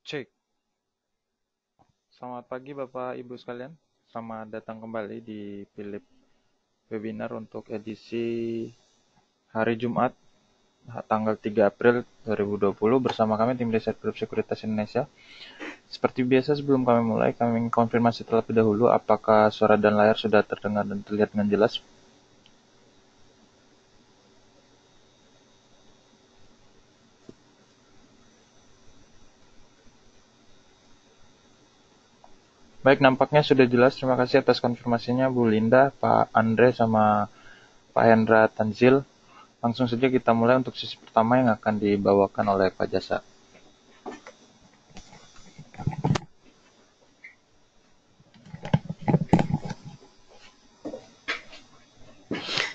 Cek. Selamat pagi Bapak Ibu sekalian. Selamat datang kembali di Philip Webinar untuk edisi hari Jumat tanggal 3 April 2020 bersama kami tim riset Grup Sekuritas Indonesia. Seperti biasa sebelum kami mulai, kami konfirmasi terlebih dahulu apakah suara dan layar sudah terdengar dan terlihat dengan jelas. Baik, nampaknya sudah jelas. Terima kasih atas konfirmasinya Bu Linda, Pak Andre, sama Pak Hendra Tanzil. Langsung saja kita mulai untuk sesi pertama yang akan dibawakan oleh Pak Jasa.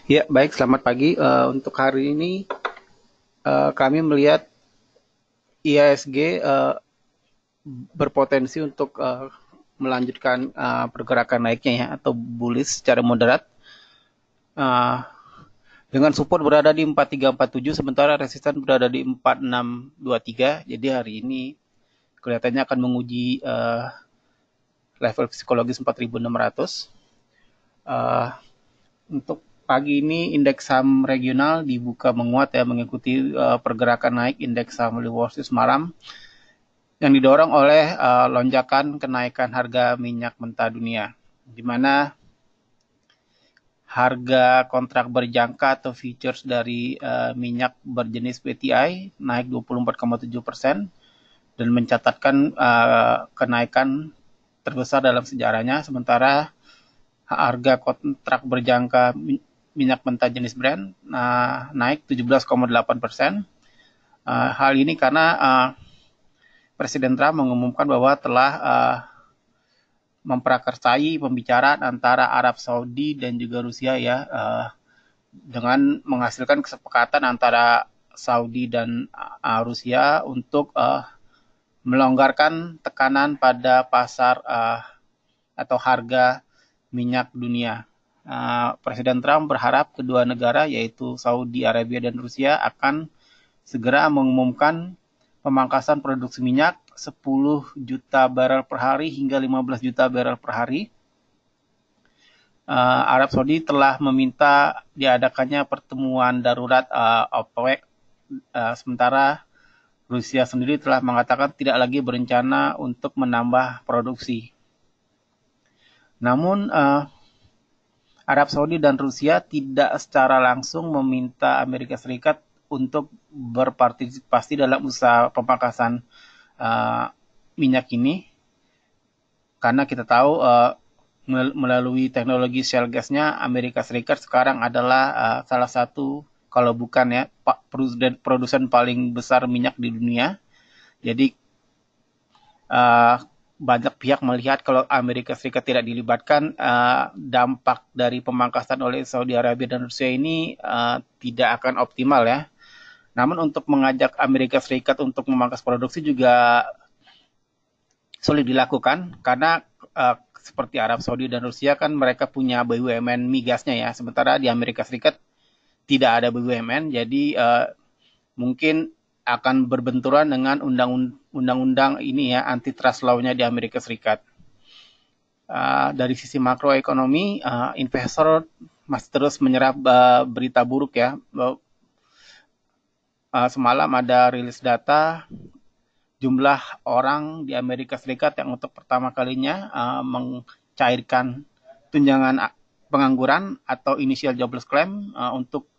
Ya, baik. Selamat pagi. Untuk hari ini kami melihat IHSG berpotensi untuk melanjutkan pergerakan naiknya ya, atau bullish secara moderat. Uh, dengan support berada di 4347, sementara resisten berada di 4623. Jadi hari ini kelihatannya akan menguji level psikologis 4600. Untuk pagi ini indeks saham regional dibuka menguat ya, mengikuti pergerakan naik indeks saham Wall Street semalam yang didorong oleh lonjakan kenaikan harga minyak mentah dunia, di mana harga kontrak berjangka atau futures dari minyak berjenis PTI naik 24,7% dan mencatatkan kenaikan terbesar dalam sejarahnya, sementara harga kontrak berjangka minyak mentah jenis Brent naik 17,8%. Hal ini karena Presiden Trump mengumumkan bahwa telah memprakarsai pembicaraan antara Arab Saudi dan juga Rusia ya, dengan menghasilkan kesepakatan antara Saudi dan Rusia untuk melonggarkan tekanan pada pasar atau harga minyak dunia. Presiden Trump berharap kedua negara yaitu Saudi Arabia dan Rusia akan segera mengumumkan pemangkasan produksi minyak 10 juta barel per hari hingga 15 juta barel per hari. Arab Saudi telah meminta diadakannya pertemuan darurat OPEC, sementara Rusia sendiri telah mengatakan tidak lagi berencana untuk menambah produksi. Namun Arab Saudi dan Rusia tidak secara langsung meminta Amerika Serikat untuk berpartisipasi dalam usaha pemangkasan minyak ini, karena kita tahu melalui teknologi shale gasnya Amerika Serikat sekarang adalah salah satu, kalau bukan ya, produsen paling besar minyak di dunia. Jadi banyak pihak melihat kalau Amerika Serikat tidak dilibatkan, dampak dari pemangkasan oleh Saudi Arabia dan Rusia ini tidak akan optimal ya. Namun untuk mengajak Amerika Serikat untuk memangkas produksi juga sulit dilakukan, karena seperti Arab Saudi dan Rusia kan mereka punya BUMN migasnya ya, sementara di Amerika Serikat tidak ada BUMN, jadi mungkin akan berbenturan dengan undang-undang ini ya, antitrust law-nya di Amerika Serikat. Dari sisi makroekonomi, investor masih terus menyerap berita buruk ya. Semalam ada rilis data jumlah orang di Amerika Serikat yang untuk pertama kalinya mencairkan tunjangan pengangguran atau initial jobless claim untuk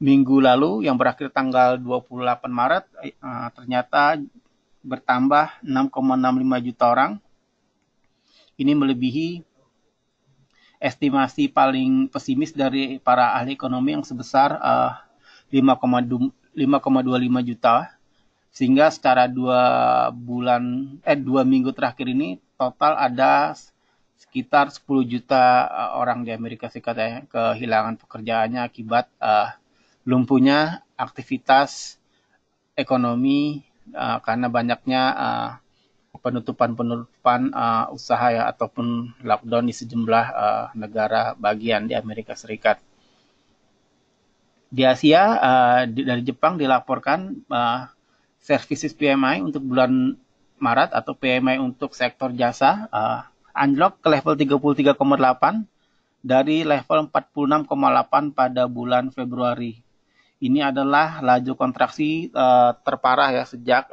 minggu lalu yang berakhir tanggal 28 Maret ternyata bertambah 6,65 juta orang. Ini melebihi estimasi paling pesimis dari para ahli ekonomi yang sebesar 5,25 juta. Sehingga secara 2 minggu terakhir ini total ada sekitar 10 juta orang di Amerika Serikat ya, kehilangan pekerjaannya akibat lumpuhnya aktivitas ekonomi karena banyaknya penutupan usaha ya, ataupun lockdown di sejumlah negara bagian di Amerika Serikat. Di Asia, dari Jepang dilaporkan services PMI untuk bulan Maret atau PMI untuk sektor jasa anjlok ke level 33,8 dari level 46,8 pada bulan Februari. Ini adalah laju kontraksi terparah ya sejak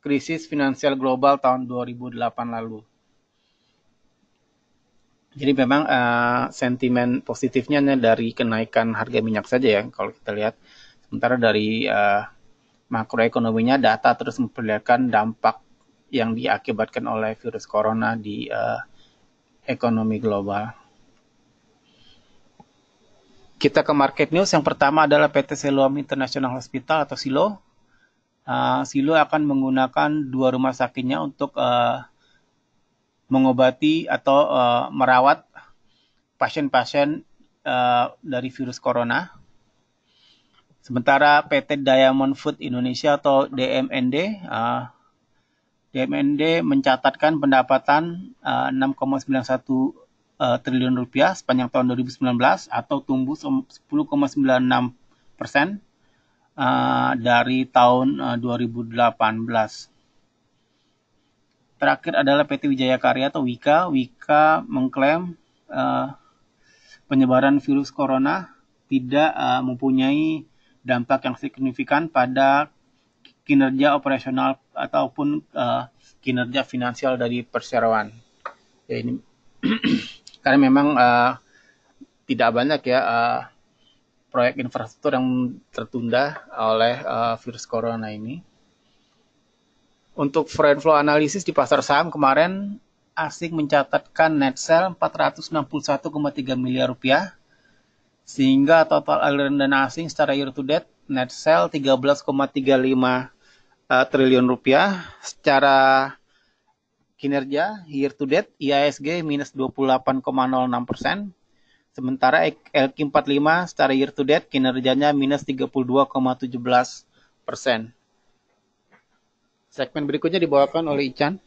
krisis finansial global tahun 2008 lalu. Jadi memang sentimen positifnya dari kenaikan harga minyak saja ya kalau kita lihat. Sementara dari makroekonominya data terus memperlihatkan dampak yang diakibatkan oleh virus corona di ekonomi global. Kita ke market news. Yang pertama adalah PT Siloam International Hospital atau Silo. Silo akan menggunakan 2 rumah sakitnya untuk mengobati atau merawat pasien-pasien dari virus corona. Sementara PT Diamond Food Indonesia atau DMND mencatatkan pendapatan 6,91 triliun rupiah sepanjang tahun 2019 atau tumbuh 10,96% dari tahun 2018. Terakhir adalah PT Wijaya Karya atau Wika. Wika mengklaim penyebaran virus corona tidak mempunyai dampak yang signifikan pada kinerja operasional ataupun kinerja finansial dari perseroan. Ya, ini karena memang tidak banyak ya proyek infrastruktur yang tertunda oleh virus corona ini. Untuk forward flow analisis di pasar saham kemarin, asing mencatatkan net sell 461,3 miliar rupiah, sehingga total aliran dana asing secara year to date net sell 13,35 triliun rupiah. Secara kinerja year to date IHSG minus 28,06%, sementara LQ45 secara year to date kinerjanya minus 32,17%. Segmen berikutnya dibawakan oleh Ican.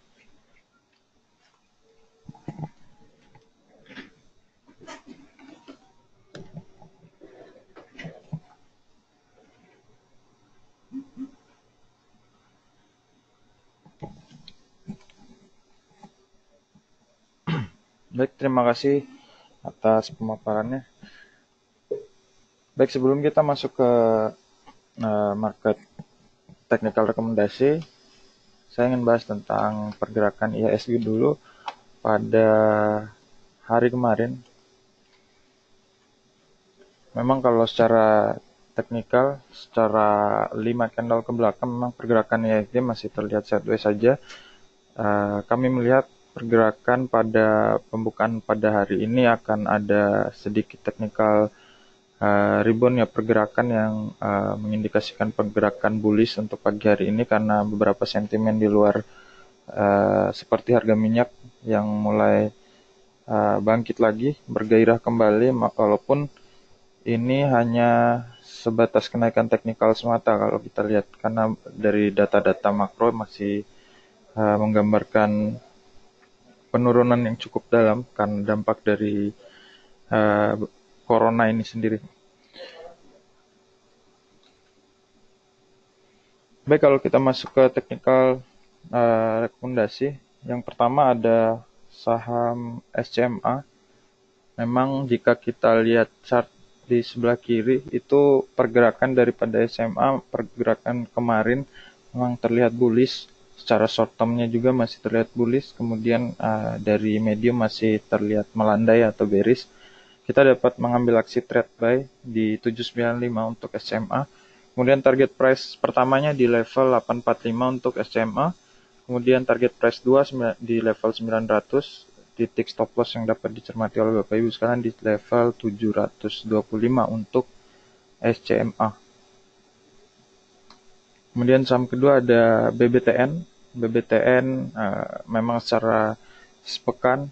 Baik, terima kasih atas pemaparannya. Baik, sebelum kita masuk ke market technical rekomendasi, saya ingin bahas tentang pergerakan IHSG dulu pada hari kemarin. Memang kalau secara teknikal, secara 5 candle ke belakang, memang pergerakan IHSG masih terlihat sideways saja. Kami melihat pergerakan pada pembukaan pada hari ini akan ada sedikit technical rebound ya, pergerakan yang mengindikasikan pergerakan bullish untuk pagi hari ini karena beberapa sentimen di luar seperti harga minyak yang mulai bangkit lagi, bergairah kembali, walaupun ini hanya sebatas kenaikan teknikal semata kalau kita lihat, karena dari data-data makro masih menggambarkan penurunan yang cukup dalam karena dampak dari corona ini sendiri. Baik, kalau kita masuk ke technical rekomendasi, yang pertama ada saham SCMA. Memang jika kita lihat chart di sebelah kiri, itu pergerakan daripada SCMA, pergerakan kemarin memang terlihat bullish. Secara short term-nya juga masih terlihat bullish, kemudian dari medium masih terlihat melandai atau bearish. Kita dapat mengambil aksi trade buy di 795 untuk SCMA. Kemudian target price pertamanya di level 845 untuk SCMA. Kemudian target price 2 di level 900. Titik stop loss yang dapat dicermati oleh Bapak Ibu sekalian di level 725 untuk SCMA. Kemudian saham kedua ada BBTN. BBTN memang secara sepekan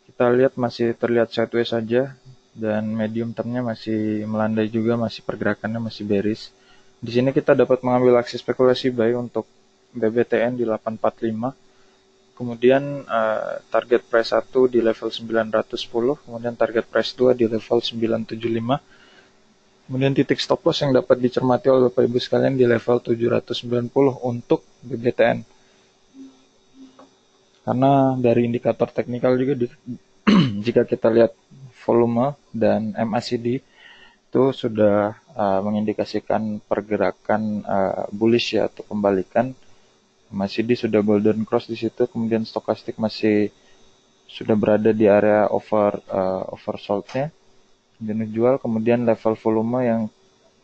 kita lihat masih terlihat sideways saja, dan medium termnya masih melandai juga, masih pergerakannya masih bearish. Di sini kita dapat mengambil aksi spekulasi buy untuk BBTN di 845. Kemudian target price 1 di level 910, kemudian target price 2 di level 975. Kemudian titik stop loss yang dapat dicermati oleh Bapak Ibu sekalian di level 790 untuk BBTN. Karena dari indikator teknikal juga jika kita lihat volume dan MACD itu sudah mengindikasikan pergerakan bullish ya atau pembalikan. MACD sudah golden cross di situ, kemudian stokastik masih sudah berada di area oversold-nya, kemudian jual, kemudian level volume yang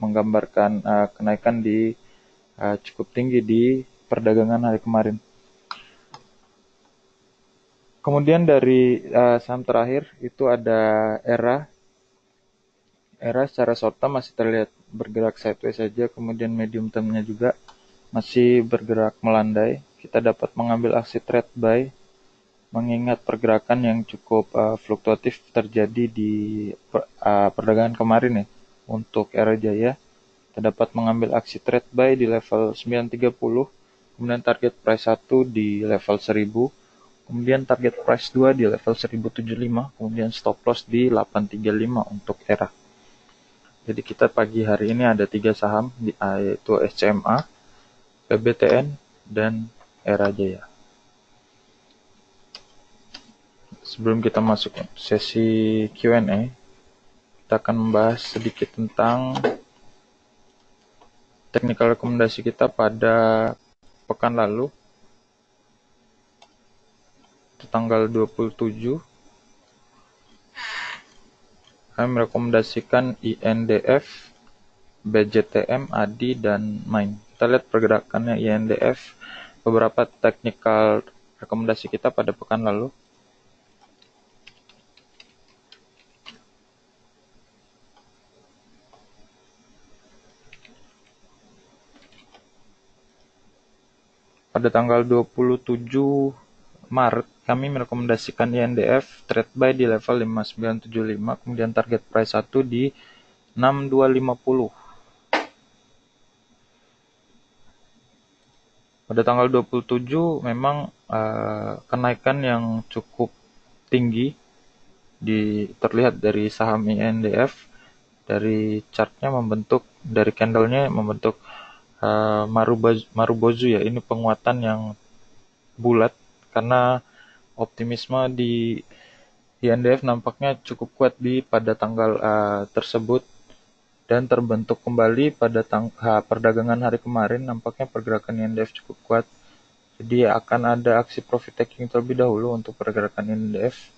menggambarkan kenaikan di cukup tinggi di perdagangan hari kemarin. Kemudian dari saham terakhir itu ada ERA. ERA secara short term masih terlihat bergerak sideways saja, kemudian medium termnya juga masih bergerak melandai. Kita dapat mengambil aksi trade buy mengingat pergerakan yang cukup fluktuatif terjadi di perdagangan kemarin ya. Untuk ERA Jaya, kita dapat mengambil aksi trade buy di level 930, kemudian target price 1 di level 1000, kemudian target price 2 di level 1075, kemudian stop loss di 835 untuk ERA. Jadi kita pagi hari ini ada 3 saham yaitu SCMA, PBTN, dan ERA Jaya. Sebelum kita masuk sesi Q&A, kita akan membahas sedikit tentang technical rekomendasi kita pada pekan lalu, tanggal 27. Kami merekomendasikan INDF, BJTM, ADI, dan MAIN. Kita lihat pergerakannya INDF, beberapa technical rekomendasi kita pada pekan lalu. Pada tanggal 27 Maret, kami merekomendasikan INDF trade buy di level 5975, kemudian target price 1 di 6250. Pada tanggal 27 memang kenaikan yang cukup tinggi terlihat dari saham INDF. Dari chartnya membentuk, dari candlenya membentuk Marubozu ya, ini penguatan yang bulat karena optimisme di INDF nampaknya cukup kuat pada tanggal tersebut dan terbentuk kembali pada perdagangan hari kemarin. Nampaknya pergerakan INDF cukup kuat, jadi akan ada aksi profit taking terlebih dahulu untuk pergerakan INDF.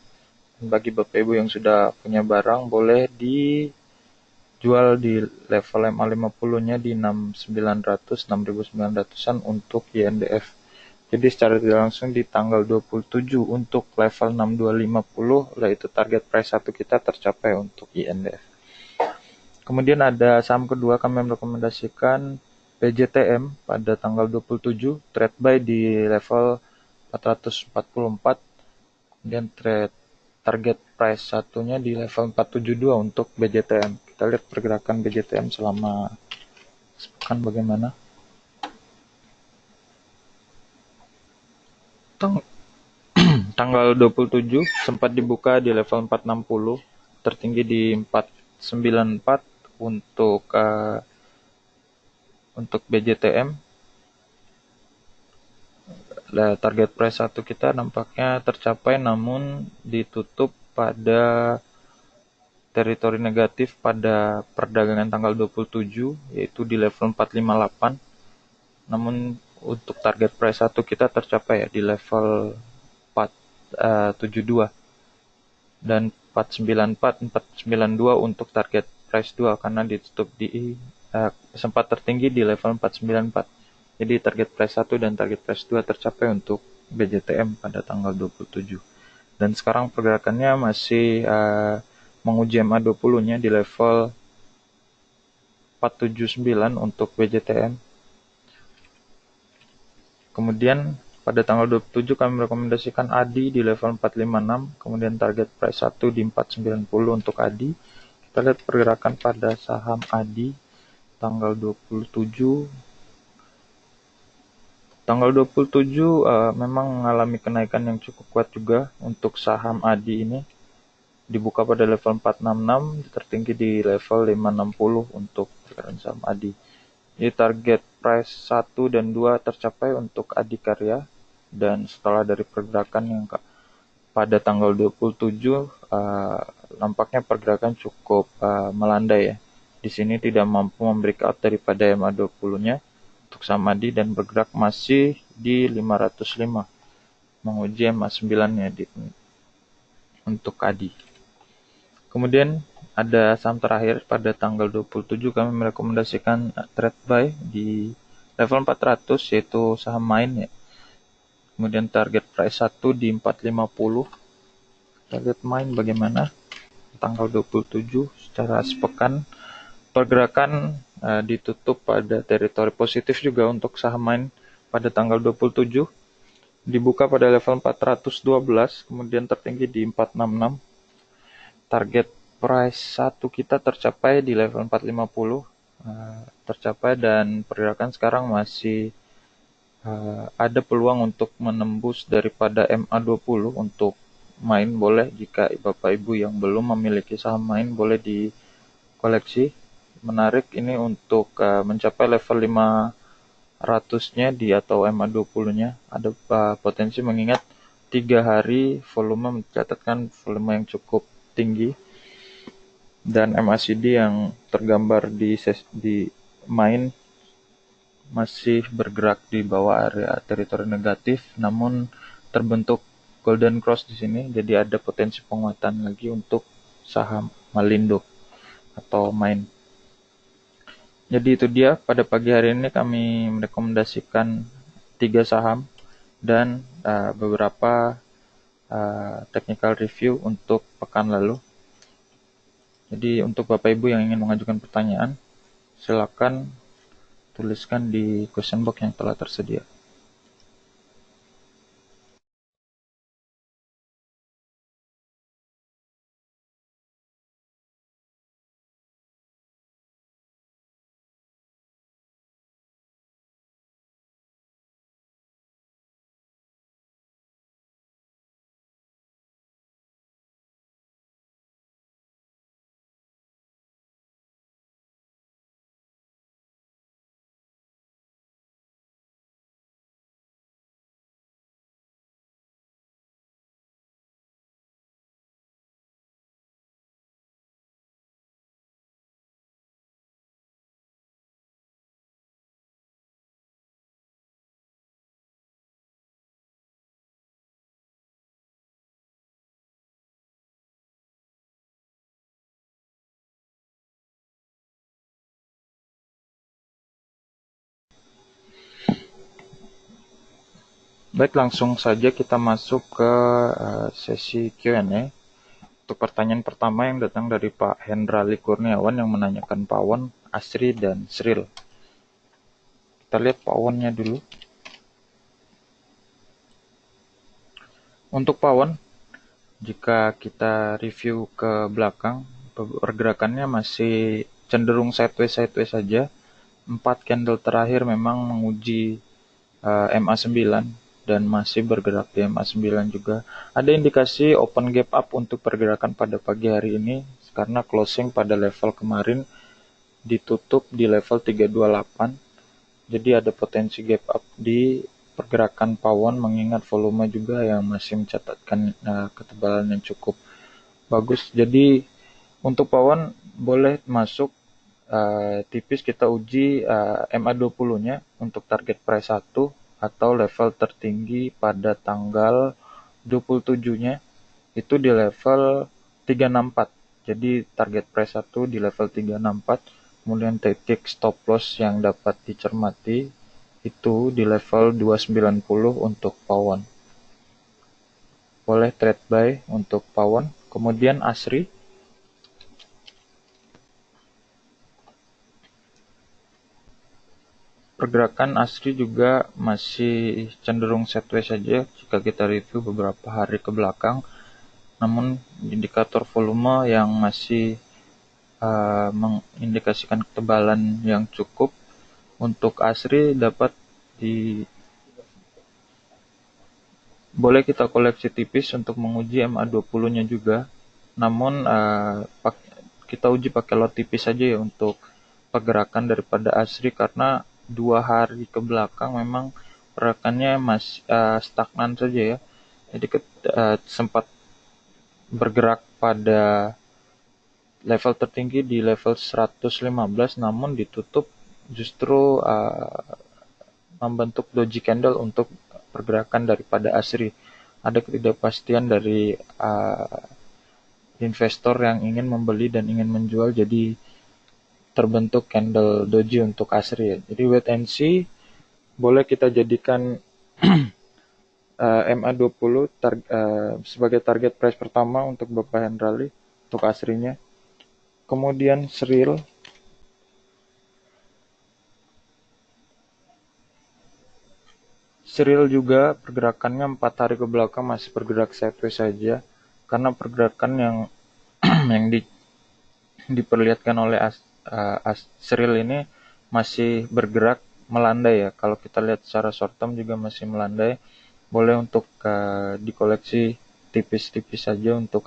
Bagi Bapak Ibu yang sudah punya barang, boleh dijual di level MA50-nya di 6900, 6900-an untuk INDF. Jadi secara tidak langsung di tanggal 27 untuk level 6250, yaitu target price 1 kita tercapai untuk INDF. Kemudian ada saham kedua, kami merekomendasikan PJTM pada tanggal 27, trade buy di level 444, kemudian target price satunya di level 472 untuk BJTM. Kita lihat pergerakan BJTM selama sepekan bagaimana. Tanggal 27 sempat dibuka di level 460, tertinggi di 494 untuk BJTM. Target price 1 kita nampaknya tercapai, namun ditutup pada teritori negatif pada perdagangan tanggal 27, yaitu di level 458. Namun untuk target price 1 kita tercapai ya di level 472 dan 494, 492 untuk target price 2 karena ditutup di sempat tertinggi di level 494. Jadi target price 1 dan target price 2 tercapai untuk BJTM pada tanggal 27. Dan sekarang pergerakannya masih menguji MA20-nya di level 479 untuk BJTM. Kemudian pada tanggal 27 kami merekomendasikan ADI di level 456, kemudian target price 1 di 490 untuk ADI. Kita lihat pergerakan pada saham ADI tanggal 27. Tanggal 27 memang mengalami kenaikan yang cukup kuat juga untuk saham ADI ini. dibuka pada level 466, tertinggi di level 560 untuk pergerakan saham ADI. Jadi target price 1 dan 2 tercapai untuk Adikarya, dan setelah dari pergerakan yang pada tanggal 27 nampaknya pergerakan cukup melandai ya. Di sini tidak mampu membreakout daripada MA20-nya untuk saham ADI dan bergerak masih di 505, menguji MA9-nya untuk ADI. Kemudian ada saham terakhir pada tanggal 27 kami merekomendasikan trade buy di level 400, yaitu saham Main ya. Kemudian target price 1 di 450. Kita lihat Main bagaimana tanggal 27 secara sepekan. Pergerakan ditutup pada teritori positif juga untuk saham Main pada tanggal 27. Dibuka pada level 412, kemudian tertinggi di 466. Target price 1 kita tercapai di level 450, tercapai, dan pergerakan sekarang masih ada peluang untuk menembus daripada MA20 untuk Main. Boleh, jika Bapak Ibu yang belum memiliki saham Main, boleh dikoleksi. Menarik ini untuk mencapai level 500-nya di atau MA20-nya. Ada potensi, mengingat 3 hari volume mencatatkan volume yang cukup tinggi, dan MACD yang tergambar di Main masih bergerak di bawah area teritori negatif, namun terbentuk golden cross di sini, jadi ada potensi penguatan lagi untuk saham Malindo atau Main. Jadi itu dia, pada pagi hari ini kami merekomendasikan 3 saham dan beberapa technical review untuk pekan lalu. Jadi untuk Bapak Ibu yang ingin mengajukan pertanyaan, silakan tuliskan di question box yang telah tersedia. Baik, langsung saja kita masuk ke sesi Q&A. Untuk pertanyaan pertama yang datang dari Pak Hendrali Kurniawan yang menanyakan pawon, Asri, dan Sril. Kita lihat pawonnya dulu. Untuk pawon, jika kita review ke belakang, pergerakannya masih cenderung sideways saja. 4 candle terakhir memang menguji MA9 dan masih bergerak di MA9 juga. Ada indikasi open gap up untuk pergerakan pada pagi hari ini karena closing pada level kemarin ditutup di level 328. Jadi ada potensi gap up di pergerakan pawon, mengingat volume juga yang masih mencatatkan ketebalan yang cukup bagus. Jadi untuk pawon boleh masuk tipis, kita uji MA20-nya untuk target price 1 atau level tertinggi pada tanggal 27-nya itu di level 364. Jadi target price 1 di level 364, kemudian titik stop loss yang dapat dicermati itu di level 290 untuk pawon. Boleh trade buy untuk pawon. Kemudian Asri. Pergerakan Asri juga masih cenderung sideways saja jika kita review beberapa hari ke belakang, namun indikator volume yang masih mengindikasikan ketebalan yang cukup. Untuk Asri dapat boleh kita koleksi tipis untuk menguji MA20-nya juga. namun kita uji pakai lot tipis saja ya untuk pergerakan daripada ASRI, karena 2 hari ke belakang memang pergerakannya masih stagnan saja ya. Jadi sempat bergerak pada level tertinggi di level 115, namun ditutup justru membentuk doji candle untuk pergerakan daripada ASRI. Ada ketidakpastian dari investor yang ingin membeli dan ingin menjual, jadi terbentuk candle doji untuk ASRI ya. Jadi wait and see, boleh kita jadikan MA20 sebagai target price pertama untuk beberapa hand rally untuk ASRI-nya. Kemudian Sril juga pergerakannya 4 hari ke belakang masih bergerak sideways saja, karena pergerakan yang yang diperlihatkan oleh Sril ini masih bergerak melandai ya. Kalau kita lihat secara short term juga masih melandai. Boleh untuk dikoleksi tipis-tipis saja untuk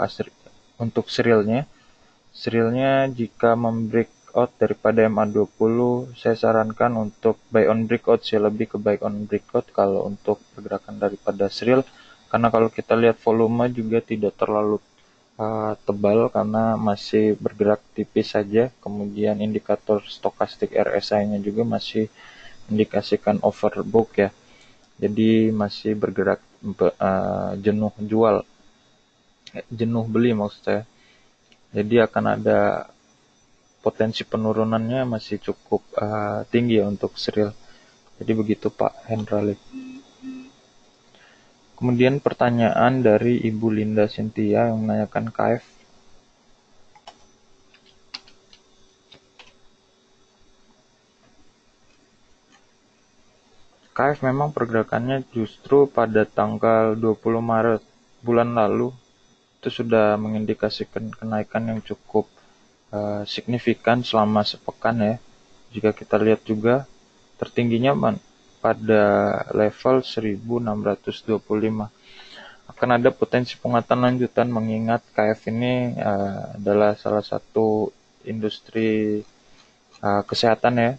Srilnya. Srilnya jika membreakout daripada MA20, saya sarankan untuk buy on breakout sih, lebih ke buy on breakout kalau untuk pergerakan daripada Sril. Karena kalau kita lihat volume juga tidak terlalu tebal karena masih bergerak tipis saja. Kemudian indikator stokastik RSI-nya juga masih indikasikan overbook ya. Jadi masih bergerak jenuh beli maksud saya. Jadi akan ada potensi penurunannya masih cukup tinggi ya untuk Sril. Jadi begitu Pak Hendrali. Kemudian pertanyaan dari Ibu Linda Cynthia yang menanyakan KF. KF memang pergerakannya justru pada tanggal 20 Maret bulan lalu itu sudah mengindikasikan kenaikan yang cukup signifikan selama sepekan ya. Jika kita lihat juga tertingginya pada level 1625. Akan ada potensi penguatan lanjutan mengingat KF ini adalah salah satu industri kesehatan ya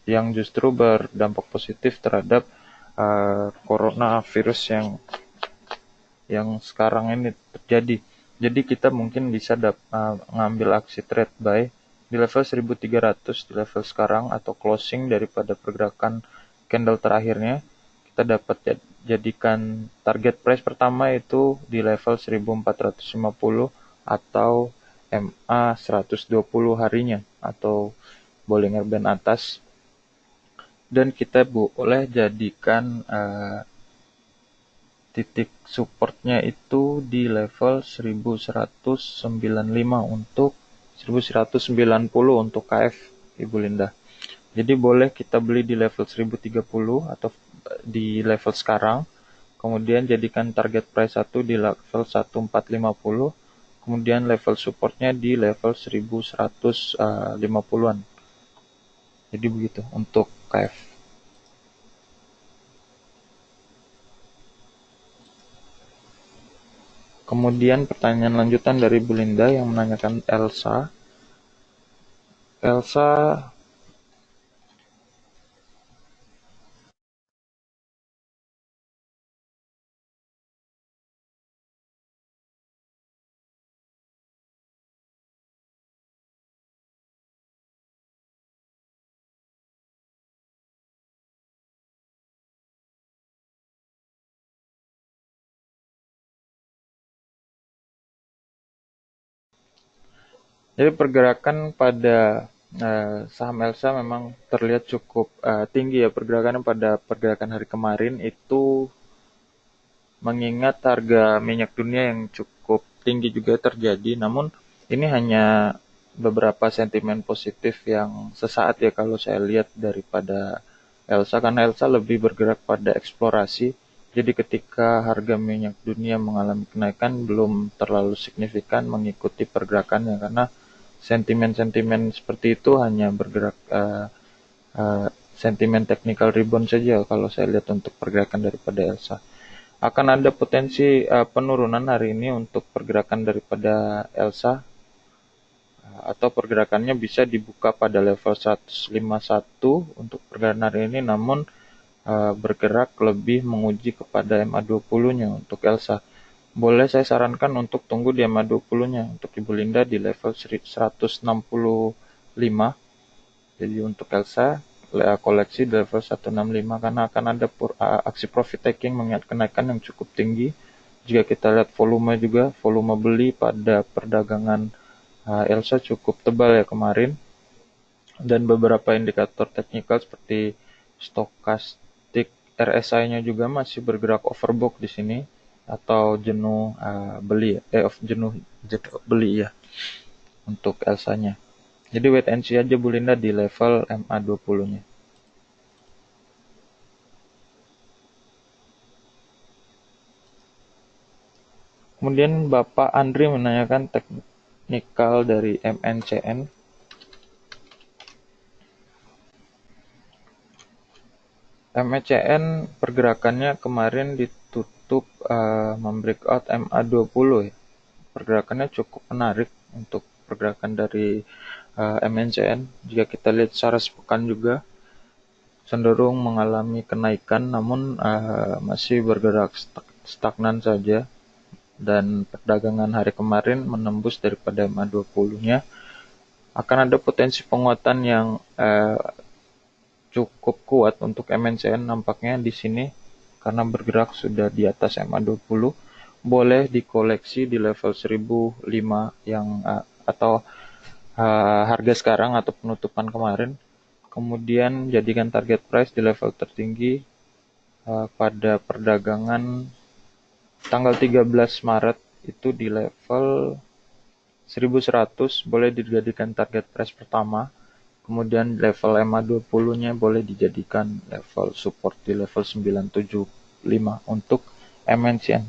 yang justru berdampak positif terhadap coronavirus yang sekarang ini terjadi. Jadi kita mungkin bisa ngambil aksi trade buy di level 1300 di level sekarang, atau closing daripada pergerakan candle terakhirnya. Kita dapat jadikan target price pertama itu di level 1450 atau MA 120 harinya atau Bollinger Band atas. Dan kita boleh jadikan titik supportnya itu di level 1195 untuk 1190 untuk KF Ibu Linda. Jadi boleh kita beli di level 1030 atau di level sekarang. Kemudian jadikan target price 1 di level 1450. Kemudian level supportnya di level 1150-an. Jadi begitu untuk KF. Kemudian pertanyaan lanjutan dari Bu Linda yang menanyakan Elsa. Jadi pergerakan pada saham Elsa memang terlihat cukup tinggi ya pergerakannya pada pergerakan hari kemarin itu, mengingat harga minyak dunia yang cukup tinggi juga terjadi. Namun ini hanya beberapa sentimen positif yang sesaat ya kalau saya lihat daripada Elsa, karena Elsa lebih bergerak pada eksplorasi. Jadi ketika harga minyak dunia mengalami kenaikan belum terlalu signifikan mengikuti pergerakannya, karena sentimen-sentimen seperti itu hanya bergerak sentimen technical rebound saja kalau saya lihat untuk pergerakan daripada Elsa. akan ada potensi penurunan hari ini untuk pergerakan daripada Elsa, atau pergerakannya bisa dibuka pada level 151 untuk pergerakan hari ini, namun bergerak lebih menguji kepada MA20-nya untuk Elsa. Boleh saya sarankan untuk tunggu di MA20-nya untuk Ibu Linda di level 165. Jadi untuk Elsa koleksi di level 165 karena akan ada aksi profit taking mengingat kenaikan yang cukup tinggi. Jika kita lihat volume juga, volume beli pada perdagangan Elsa cukup tebal ya kemarin, dan beberapa indikator teknikal seperti stokastik RSI-nya juga masih bergerak overbought di sini atau jenuh beli jenuh beli ya untuk Elsa-nya. Jadi wait and see aja Bu Linda di level MA20-nya. Kemudian Bapak Andri menanyakan teknikal dari MNCN. MNCN pergerakannya kemarin ditutup membreakout MA20 ya. Pergerakannya cukup menarik untuk pergerakan dari MNCN. Jika kita lihat secara sepekan juga cenderung mengalami kenaikan, namun masih bergerak stagnan saja. Dan perdagangan hari kemarin menembus daripada MA20-nya. Akan ada potensi penguatan yang cukup kuat untuk MNCN nampaknya di sini karena bergerak sudah di atas MA20. Boleh dikoleksi di level 1005 yang atau harga sekarang atau penutupan kemarin. Kemudian jadikan target price di level tertinggi pada perdagangan tanggal 13 Maret itu di level 1100 boleh dijadikan target price pertama. Kemudian level MA20-nya boleh dijadikan level support di level 975 untuk MNCN.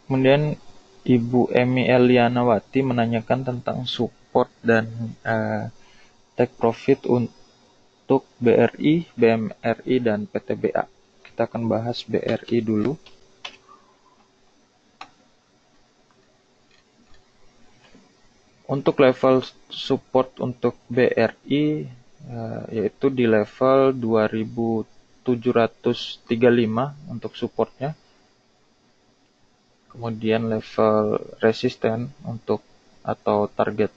Kemudian Ibu Emi Elianawati menanyakan tentang support dan take profit untuk BRI, BMRI, dan PTBA. Kita akan bahas BRI dulu. Untuk level support untuk BRI yaitu di level 2735 untuk supportnya. Kemudian level resisten untuk atau target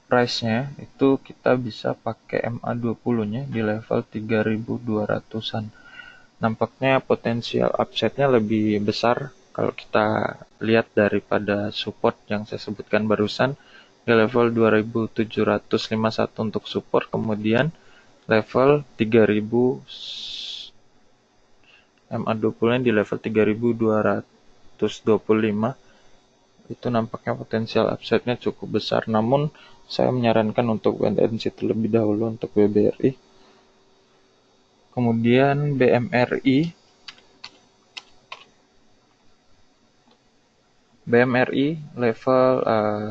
price-nya itu kita bisa pakai MA20-nya di level 3200-an. Nampaknya potensial upside-nya lebih besar kalau kita lihat daripada support yang saya sebutkan barusan di level 2751 untuk support, kemudian level 3000 MA20 di level 3225 itu nampaknya potensial upside-nya cukup besar, namun saya menyarankan untuk wait and see terlebih dahulu untuk BBRI. Kemudian BMRI level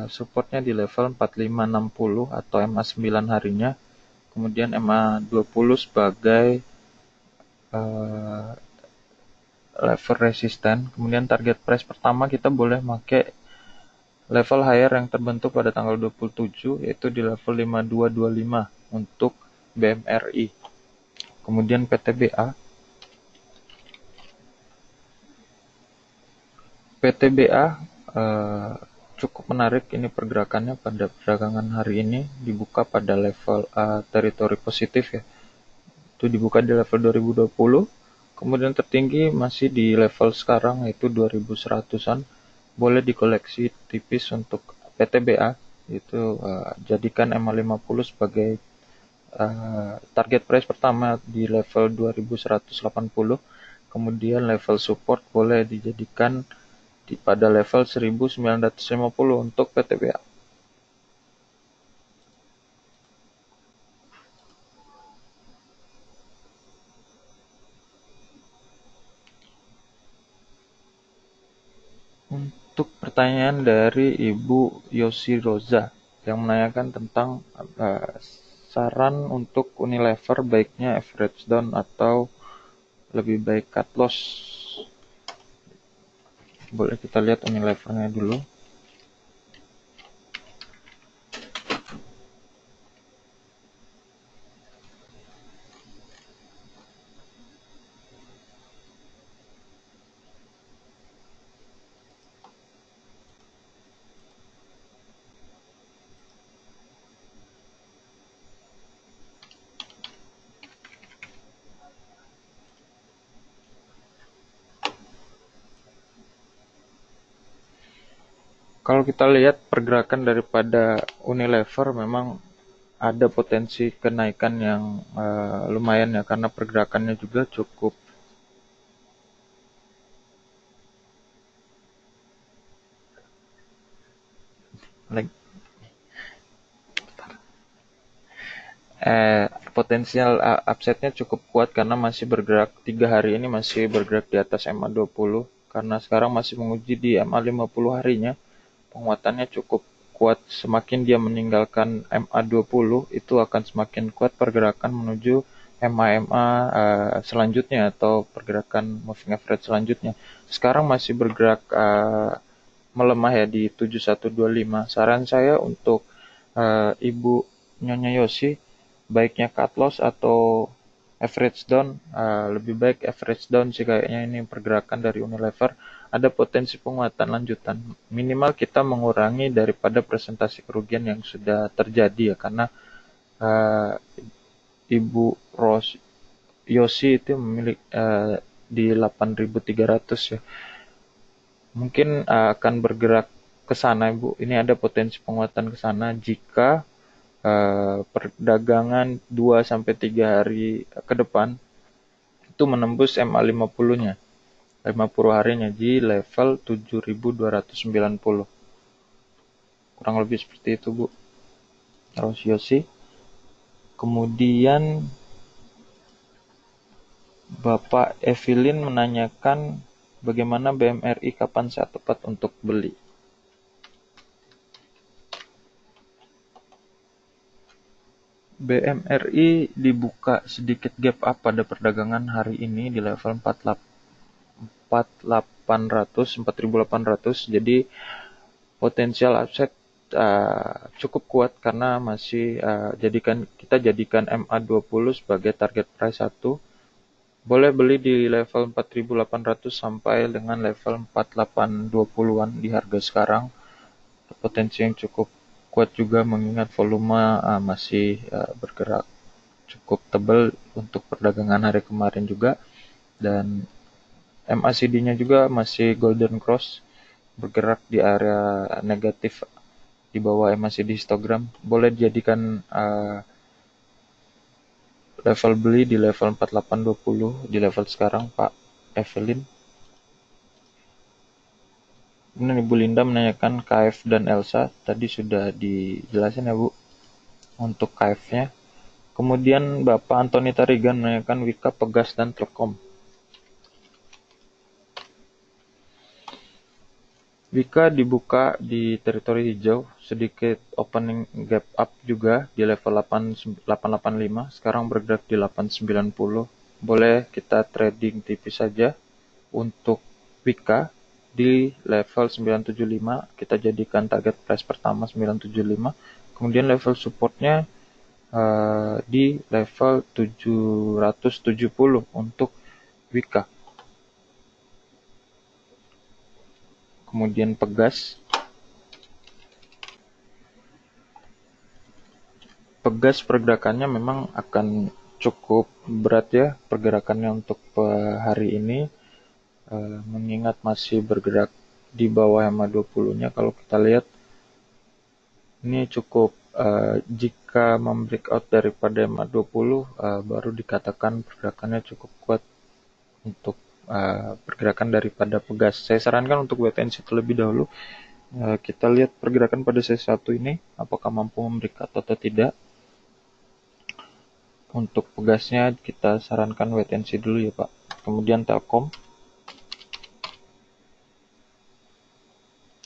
supportnya di level 4560 atau MA9 harinya. Kemudian MA20 sebagai level resisten. Kemudian target price pertama kita boleh pakai level higher yang terbentuk pada tanggal 27 yaitu di level 5225 untuk BMRI. Kemudian PTBA cukup menarik ini pergerakannya pada perdagangan hari ini dibuka pada level teritori positif ya. Itu dibuka di level 2020. Kemudian tertinggi masih di level sekarang yaitu 2100-an. Boleh dikoleksi tipis untuk PTBA itu jadikan MA50 sebagai target price pertama di level 2180. Kemudian level support boleh dijadikan pada level 1950 untuk PTBA. Untuk pertanyaan dari Ibu Yosi Roza yang menanyakan tentang saran untuk Unilever baiknya average down atau lebih baik cut loss. Boleh kita lihat Unilevernya dulu. Kalau kita lihat pergerakan daripada Unilever memang ada potensi kenaikan yang lumayan ya, karena pergerakannya juga cukup potensial upside-nya cukup kuat karena masih bergerak 3 hari ini masih bergerak di atas MA20, karena sekarang masih menguji di MA50 harinya. Penguatannya cukup kuat, semakin dia meninggalkan MA20 itu akan semakin kuat pergerakan menuju MA-MA selanjutnya atau pergerakan moving average selanjutnya. Sekarang masih bergerak melemah ya di 7125. Saran saya untuk Ibu Nyonya Yosi, baiknya cut loss atau average down. Lebih baik average down sih kayaknya, ini pergerakan dari Unilever ada potensi penguatan lanjutan. Minimal kita mengurangi daripada presentasi kerugian yang sudah terjadi ya, karena Ibu Yosi itu memiliki di 8.300 ya. Mungkin akan bergerak ke sana Ibu. Ini ada potensi penguatan ke sana jika perdagangan 2-3 hari ke depan itu menembus MA50-nya. 50 harinya di level 7.290. Kurang lebih seperti itu, Bu. Rasio sih. Kemudian Bapak Evelyn menanyakan bagaimana BMRI, kapan saat tepat untuk beli. BMRI dibuka sedikit gap up pada perdagangan hari ini di level 4.800. Jadi potensial upside cukup kuat karena masih kita jadikan MA20 sebagai target price 1. Boleh beli di level 4.800 sampai dengan level 4.820-an di harga sekarang. Potensi yang cukup kuat juga mengingat volume masih bergerak cukup tebal untuk perdagangan hari kemarin juga, dan MACD-nya juga masih golden cross, bergerak di area negatif di bawah MACD histogram. Boleh dijadikan level beli di level 4820 di level sekarang, Pak Evelyn. Kemudian Ibu Linda menanyakan KF dan Elsa, tadi sudah dijelasin ya Bu untuk KF-nya. Kemudian Bapak Antoni Tarigan menanyakan Wika, Pegas, dan Telkom. Wika dibuka di teritori hijau, sedikit opening gap up juga di level 885, sekarang bergerak di 890. Boleh kita trading tipis saja untuk Wika di level 975, kita jadikan target price pertama 975, kemudian level supportnya di level 770 untuk Wika. Kemudian Pegas pergerakannya memang akan cukup berat ya pergerakannya untuk hari ini, mengingat masih bergerak di bawah MA20-nya. Kalau kita lihat ini cukup jika membreakout daripada MA20 baru dikatakan pergerakannya cukup kuat untuk pergerakan daripada Pegas. Saya sarankan untuk wait and see terlebih dahulu. Kita lihat pergerakan pada sesi 1 ini apakah mampu membreakout atau tidak. Untuk Pegasnya kita sarankan wait and see dulu ya Pak. Kemudian Telkom.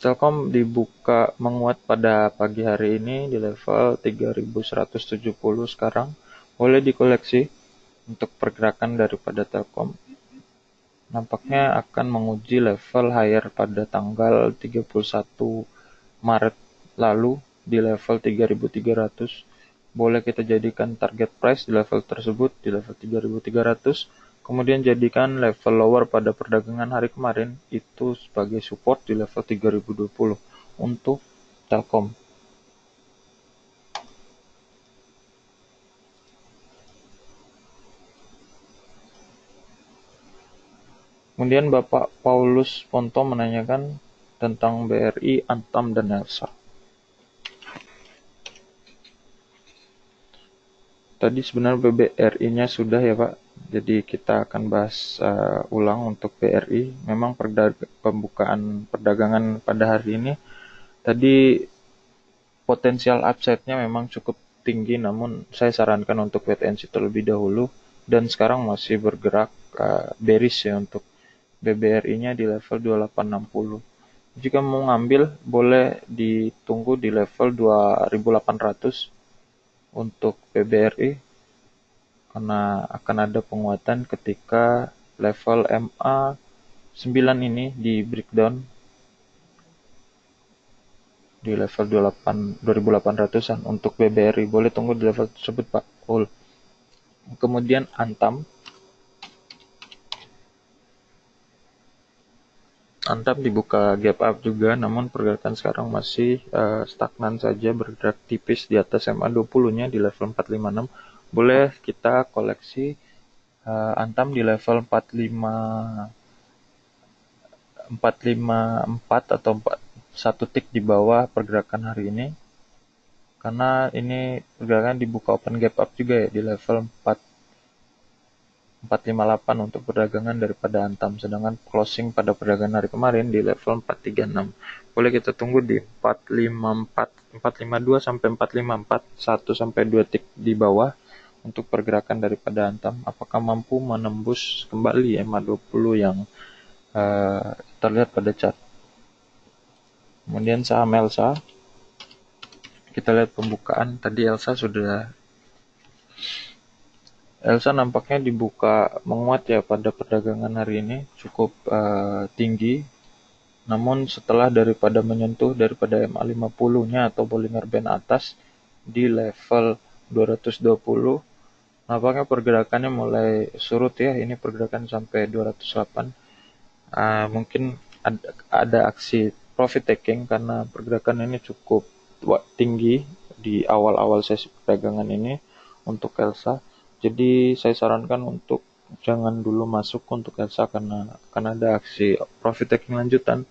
Telkom dibuka menguat pada pagi hari ini di level 3.170 sekarang. Boleh dikoleksi untuk pergerakan daripada Telkom. Nampaknya akan menguji level higher pada tanggal 31 Maret lalu di level 3.300. Boleh kita jadikan target price di level tersebut di level 3.300. Kemudian jadikan level lower pada perdagangan hari kemarin itu sebagai support di level 3.020 untuk Telkom. Kemudian Bapak Paulus Ponto menanyakan tentang BRI, Antam, dan Elsa. Tadi sebenarnya BRI-nya sudah ya Pak, jadi kita akan bahas ulang untuk BRI. Memang pembukaan perdagangan pada hari ini, tadi potensial upside-nya memang cukup tinggi, namun saya sarankan untuk wait and see terlebih dahulu, dan sekarang masih bergerak bearish ya untuk BBRI-nya di level 2860. Jika mau ngambil, boleh ditunggu di level 2800 untuk BBRI, karena akan ada penguatan ketika level MA 9 ini di breakdown di level 2800-an untuk BBRI. Boleh tunggu di level tersebut Pak. Kemudian Antam dibuka gap up juga, namun pergerakan sekarang masih stagnan saja, bergerak tipis di atas MA 20-nya di level 456. Boleh kita koleksi Antam di level 454 atau 1 tick di bawah pergerakan hari ini. Karena ini pergerakan dibuka open gap up juga ya di level 458 untuk perdagangan daripada Antam, sedangkan closing pada perdagangan hari kemarin di level 436. Boleh kita tunggu di 454, 452 sampai 454, 1 sampai 2 tick di bawah untuk pergerakan daripada Antam. Apakah mampu menembus kembali MA20 yang terlihat pada chart. Kemudian saham Elsa, kita lihat pembukaan tadi. Elsa nampaknya dibuka menguat ya pada perdagangan hari ini, cukup tinggi. Namun setelah daripada menyentuh daripada MA50-nya atau Bollinger Band atas di level 220, nampaknya pergerakannya mulai surut ya. Ini pergerakan sampai 208. Mungkin ada aksi profit taking karena pergerakan ini cukup tinggi di awal-awal sesi perdagangan ini untuk Elsa. Jadi saya sarankan untuk jangan dulu masuk untuk Elsa karena akan ada aksi profit taking lanjutan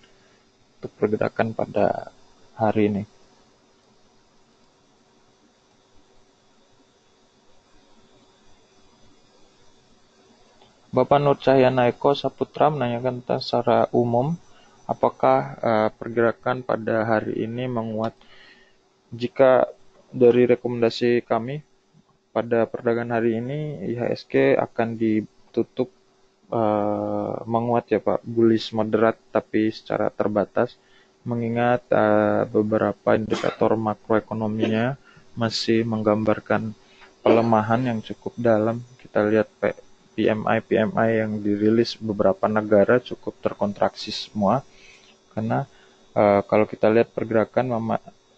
untuk pergerakan pada hari ini. Bapak Nur Cahyana Eko Saputra menanyakan tentang secara umum, apakah pergerakan pada hari ini menguat? Jika dari rekomendasi kami, pada perdagangan hari ini IHSG akan ditutup menguat ya Pak, bullish moderat tapi secara terbatas, mengingat beberapa indikator makroekonominya masih menggambarkan pelemahan yang cukup dalam. Kita lihat PMI yang dirilis beberapa negara cukup terkontraksi semua, karena kalau kita lihat pergerakan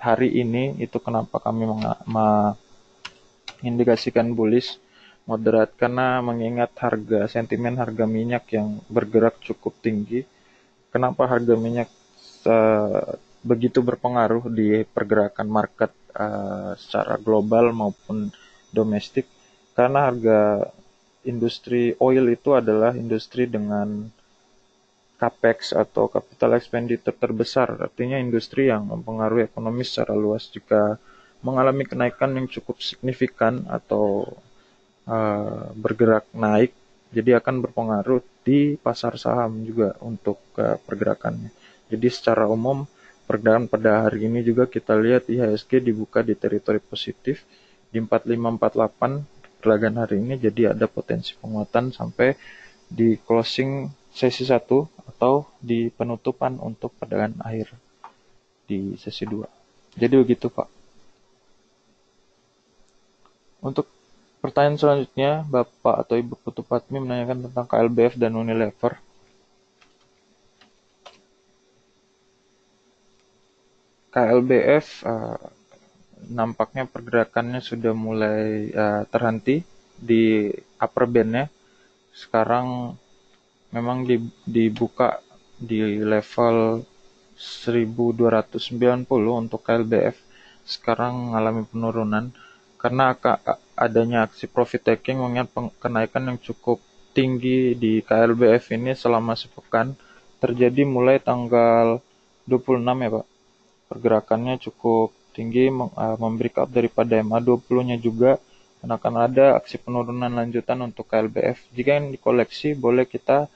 hari ini itu kenapa kami indikasikan bullish moderat, karena mengingat sentimen harga minyak yang bergerak cukup tinggi. Kenapa harga minyak begitu berpengaruh di pergerakan market secara global maupun domestik? Karena harga industri oil itu adalah industri dengan capex atau capital expenditure terbesar, artinya industri yang mempengaruhi ekonomi secara luas. Jika mengalami kenaikan yang cukup signifikan atau bergerak naik, jadi akan berpengaruh di pasar saham juga untuk pergerakannya. Jadi secara umum pergerakan pada hari ini juga kita lihat IHSG dibuka di teritori positif di 4548 perdagangan hari ini, jadi ada potensi penguatan sampai di closing sesi 1 atau di penutupan untuk perdagangan akhir. di sesi 2. Jadi begitu Pak. Untuk pertanyaan selanjutnya, Bapak atau Ibu Putu Patmi menanyakan tentang KLBF dan Unilever. KLBF nampaknya pergerakannya sudah mulai terhenti di upper band-nya. Sekarang memang dibuka di level 1290 untuk KLBF. Sekarang mengalami penurunan karena adanya aksi profit taking mengingat kenaikan yang cukup tinggi di KLBF ini selama sepekan terjadi mulai tanggal 26 ya Pak. Pergerakannya cukup tinggi, membreak up daripada MA20-nya juga, dan akan ada aksi penurunan lanjutan untuk KLBF. Jika yang dikoleksi, boleh kita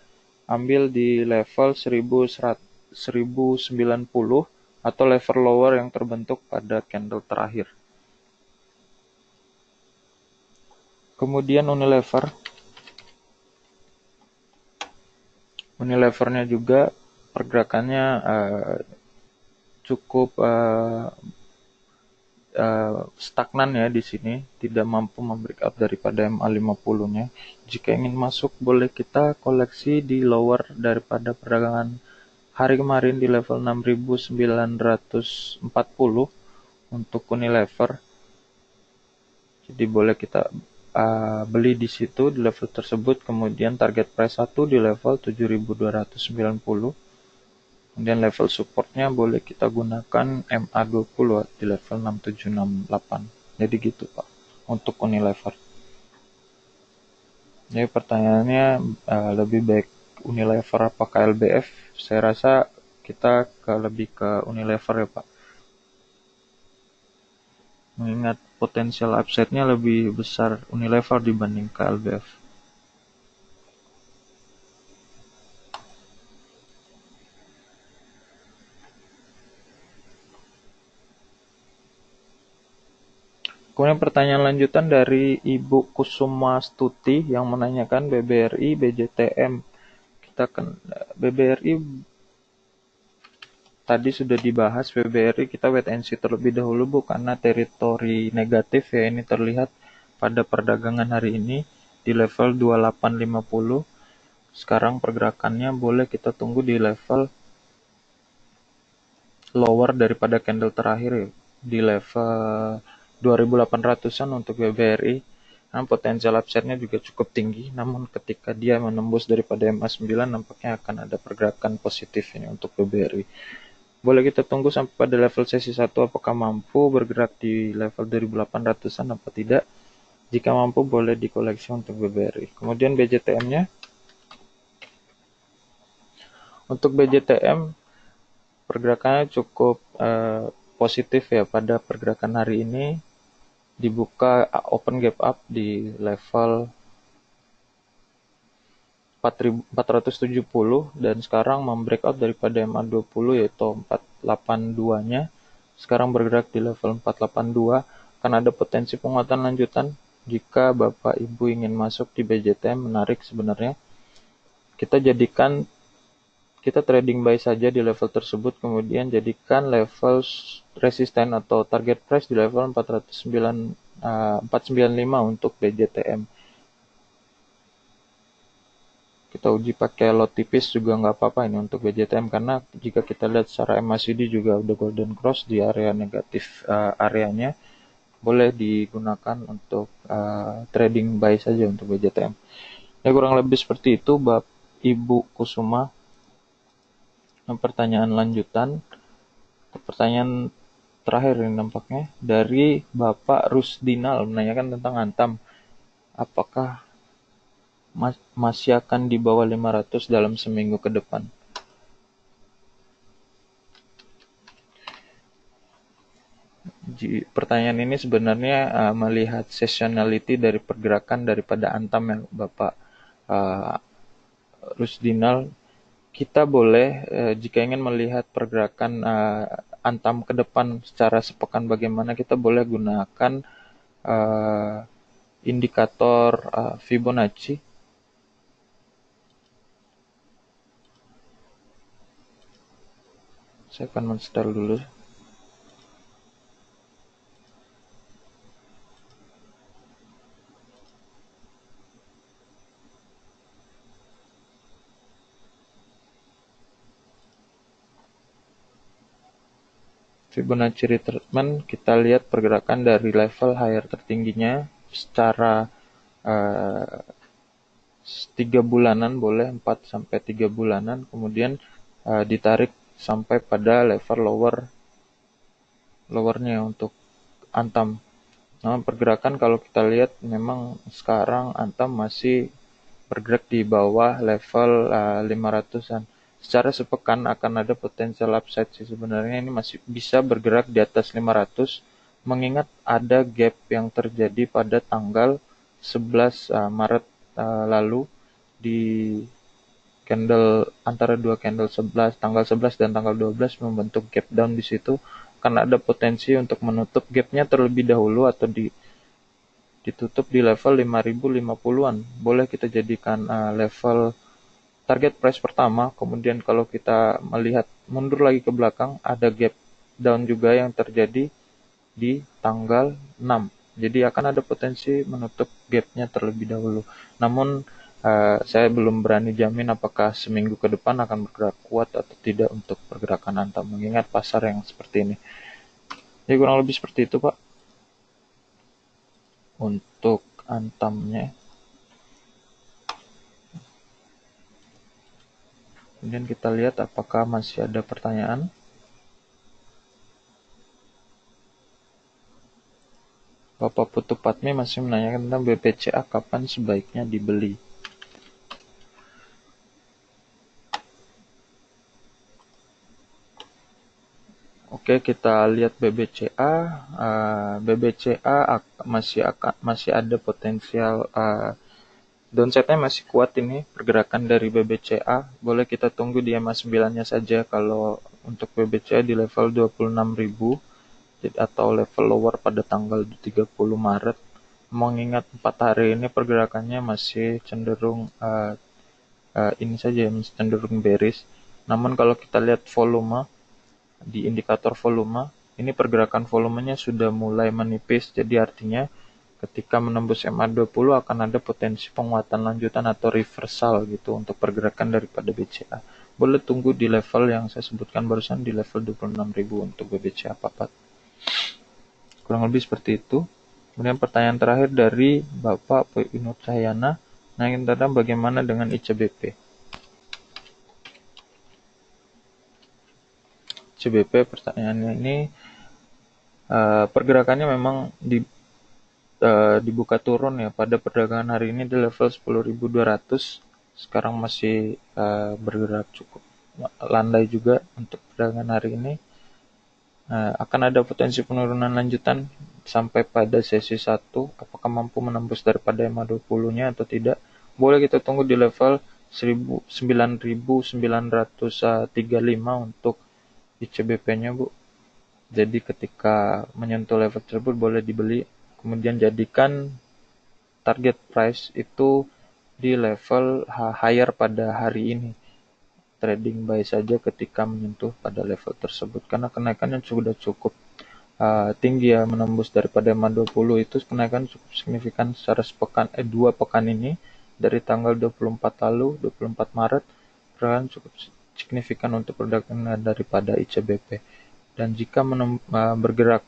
ambil di level 1090 atau level lower yang terbentuk pada candle terakhir. Kemudian Unilevernya juga pergerakannya cukup stagnan ya di sini, tidak mampu membreak up daripada MA50-nya. Jika ingin masuk, boleh kita koleksi di lower daripada perdagangan hari kemarin di level 6.940 untuk Unilever. Jadi boleh kita beli di situ di level tersebut. Kemudian target price 1 di level 7.290. Kemudian level supportnya boleh kita gunakan MA20 di level 6768. Jadi gitu Pak untuk Unilever. Jadi pertanyaannya lebih baik Unilever apa KLBF? Saya rasa kita lebih ke Unilever ya Pak. Mengingat potensial upside-nya lebih besar Unilever dibanding KLBF. Kemudian pertanyaan lanjutan dari Ibu Kusuma Stuti yang menanyakan BBRI, BJTM. BBRI tadi sudah dibahas. BBRI kita wait and see terlebih dahulu Bu, karena teritori negatif ya ini terlihat pada perdagangan hari ini di level 2850. Sekarang pergerakannya boleh kita tunggu di level lower daripada candle terakhir ya, di level 2800-an untuk BBRI. Nah, potensial upside-nya juga cukup tinggi, namun ketika dia menembus daripada MA9 nampaknya akan ada pergerakan positif ini untuk BBRI. Boleh kita tunggu sampai pada level sesi 1 apakah mampu bergerak di level 2800-an apa tidak. Jika mampu boleh dikoleksi untuk BBRI. Kemudian BJTM-nya. Untuk BJTM pergerakannya cukup positif ya pada pergerakan hari ini. Dibuka open gap up di level 470 dan sekarang membreakout daripada MA20 yaitu 482-nya. Sekarang bergerak di level 482. Akan ada potensi penguatan lanjutan jika Bapak Ibu ingin masuk di BJTM. Menarik sebenarnya. Kita trading buy saja di level tersebut, kemudian jadikan level resisten atau target price di level 495 untuk BJTM. Kita uji pakai lot tipis juga nggak apa-apa ini untuk BJTM, karena jika kita lihat secara MACD juga udah golden cross di area negatif areanya, boleh digunakan untuk trading buy saja untuk BJTM. Ya kurang lebih seperti itu Ibu Kusuma. Pertanyaan lanjutan, pertanyaan terakhir ini nampaknya dari Bapak Rusdinal menanyakan tentang Antam. Apakah masih akan di bawah 500 dalam seminggu ke depan? Pertanyaan ini sebenarnya melihat seasonality dari pergerakan daripada Antam ya Bapak Rusdinal. Kita boleh jika ingin melihat pergerakan Antam ke depan secara sepekan bagaimana, kita boleh gunakan indikator Fibonacci. Saya akan men-style dulu. Fibonacci retracement kita lihat pergerakan dari level higher tertingginya secara 3 bulanan, boleh 4 sampai 3 bulanan, kemudian ditarik sampai pada level lowernya untuk Antam. Nah, pergerakan kalau kita lihat memang sekarang Antam masih bergerak di bawah level 500-an. Secara sepekan akan ada potensial upside sih sebenarnya, ini masih bisa bergerak di atas 500, mengingat ada gap yang terjadi pada tanggal 11 Maret lalu di candle antara dua candle 11, tanggal 11 dan tanggal 12 membentuk gap down di situ, karena ada potensi untuk menutup gapnya terlebih dahulu atau ditutup di level 5050-an. Boleh kita jadikan level target price pertama, kemudian kalau kita melihat mundur lagi ke belakang, ada gap down juga yang terjadi di tanggal 6. Jadi akan ada potensi menutup gapnya terlebih dahulu. Namun saya belum berani jamin apakah seminggu ke depan akan bergerak kuat atau tidak untuk pergerakan Antam, mengingat pasar yang seperti ini. Jadi kurang lebih seperti itu, Pak, untuk Antamnya. Kemudian kita lihat apakah masih ada pertanyaan. Bapak Putu Patmi masih menanyakan tentang BPCA kapan sebaiknya dibeli. Oke, kita lihat BBCA. BBCA masih ada potensial downside-nya masih kuat ini, pergerakan dari BBCA. Boleh kita tunggu di MA9-nya saja kalau untuk BBCA di level 26.000 atau level lower pada tanggal 30 Maret. Mengingat 4 hari ini pergerakannya masih cenderung ini saja, cenderung bearish. Namun kalau kita lihat volume di indikator volume, ini pergerakan volumenya sudah mulai menipis, jadi artinya ketika menembus MA20 akan ada potensi penguatan lanjutan atau reversal gitu untuk pergerakan daripada BCA. Boleh tunggu di level yang saya sebutkan barusan, di level 26.000 untuk BBCA papat. Kurang lebih seperti itu. Kemudian pertanyaan terakhir dari Bapak Nur Cahyana, nanya tentang bagaimana dengan ICBP. ICBP pertanyaannya ini pergerakannya memang dibuka turun ya pada perdagangan hari ini di level 10.200. Sekarang masih bergerak cukup landai juga untuk perdagangan hari ini. Akan ada potensi penurunan lanjutan sampai pada sesi 1. Apakah mampu menembus daripada MA20-nya atau tidak? Boleh kita tunggu di level 9.935 untuk ICBP-nya, Bu. Jadi ketika menyentuh level tersebut boleh dibeli, kemudian jadikan target price itu di level higher pada hari ini. Trading buy saja ketika menyentuh pada level tersebut, karena kenaikannya sudah cukup tinggi ya, menembus daripada MA20 itu kenaikan cukup signifikan secara 2 pekan ini dari tanggal 24 lalu, 24 Maret, pergerakan cukup signifikan untuk perdagangan daripada ICBP. Dan jika bergerak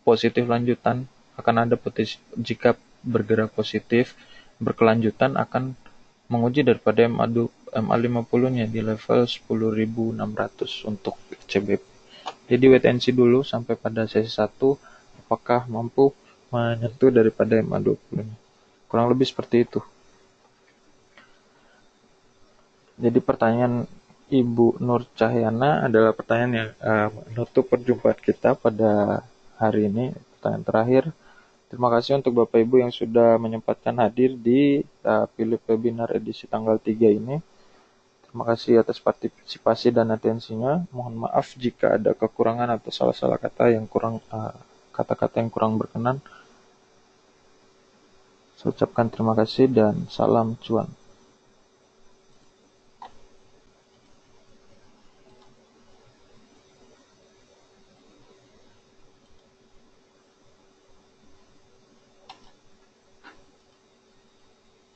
positif lanjutan, akan ada potensi, jika bergerak positif berkelanjutan akan menguji daripada MA50-nya di level 10.600 untuk ICBP. Jadi wait and see dulu sampai pada sesi 1 apakah mampu menyentuh daripada MA20-nya. Kurang lebih seperti itu. Jadi pertanyaan Ibu Nur Cahyana adalah pertanyaan yang menutup perjumpaan kita pada hari ini. Pertanyaan terakhir. Terima kasih untuk Bapak Ibu yang sudah menyempatkan hadir di Philip Webinar edisi tanggal 3 ini. Terima kasih atas partisipasi dan atensinya. Mohon maaf jika ada kekurangan atau salah-salah kata-kata yang kurang berkenan. Saya ucapkan terima kasih dan salam cuan.